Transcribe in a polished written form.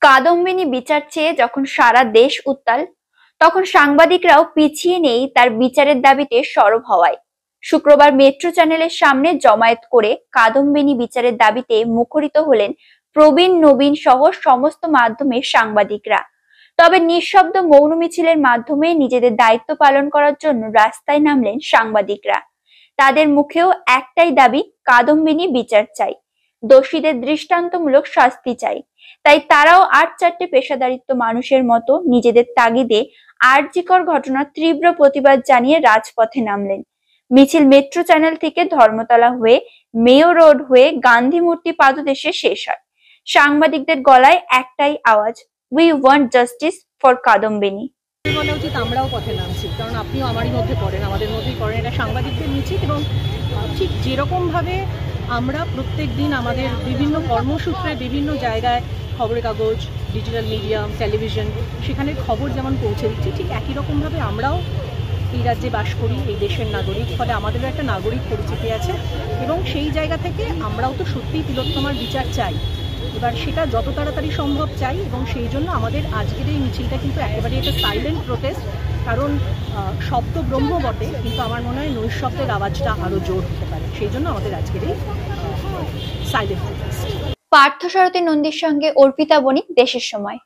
কাদম্বিনী বিচার চেয়ে যখন সারা দেশ উত্তাল, তখন সাংবাদিকরাও পিছিয়ে নেই তার বিচারের দাবিতে সরব হওয়ায়। শুক্রবার মেট্রো চ্যানেলের সামনে জমায়েত করে কাদম্বিনী বিচারের দাবিতে মুখরিত হলেন প্রবীণ নবীন সহ সমস্ত মাধ্যমের সাংবাদিকরা। তবে নিঃশব্দ মৌন মিছিলের মাধ্যমে নিজেদের দায়িত্ব পালন করার জন্য রাস্তায় নামলেন সাংবাদিকরা। তাদের মুখেও একটাই দাবি, কাদম্বিনী বিচার চাই, দোষীদের দৃষ্টান্তমূলক শাস্তি চাই। তাই তারাও ৮-৪টে পেশাদারিত্ব মানুষের মতো নিজেদের তাগিদে আরজিকর ঘটনার তীব্র প্রতিবাদ জানিয়ে রাজপথে নামলেন। মিছিল মেট্রো চ্যানেল থেকে ধর্মতলা হয়ে মেয়ো রোড হয়ে গান্ধী মূর্তি পাদদেশে শেষ হয়। সাংবাদিকদের গলায় একটাই আওয়াজ, we want justice for Kadambini. বলা উচিত আমরাও পথে নামছি, কারণ আপনিও আমারই মধ্যে পড়েন, আমাদের মধ্যেই পড়েন। এটা সাংবাদিকদের মিছিল এবং ঠিক যেরকমভাবে আমরা প্রত্যেক দিন আমাদের বিভিন্ন কর্মসূত্রে বিভিন্ন জায়গায় খবরের কাগজ, ডিজিটাল মিডিয়াম, টেলিভিশন, সেখানে খবর যেমন পৌঁছে দিচ্ছি, ঠিক একই রকমভাবে আমরাও এই রাজ্যে বাস করি, এই দেশের নাগরিক, ফলে আমাদেরও একটা নাগরিক পরিচিতি আছে এবং সেই জায়গা থেকে আমরাও তো সত্যিই তিলোত্তমার বিচার চাই। এবার সেটা যত তাড়াতাড়ি সম্ভব চাই এবং সেই জন্য আমাদের আজকের এই মিছিলটা কিন্তু একেবারে একটা সাইলেন্ট প্রোটেস্ট। কারণ শব্দ ব্রহ্ম বটে, কিন্তু আমার মনে হয় নৈশব্দের আওয়াজটা আরও জোর হতে পারে, সেই জন্য আমাদের আজকের এই সাইলেন্ট প্রোটেস্ট। পার্থসারথী নন্দীর সঙ্গে অর্পিতা বণিক, দেশের সময়।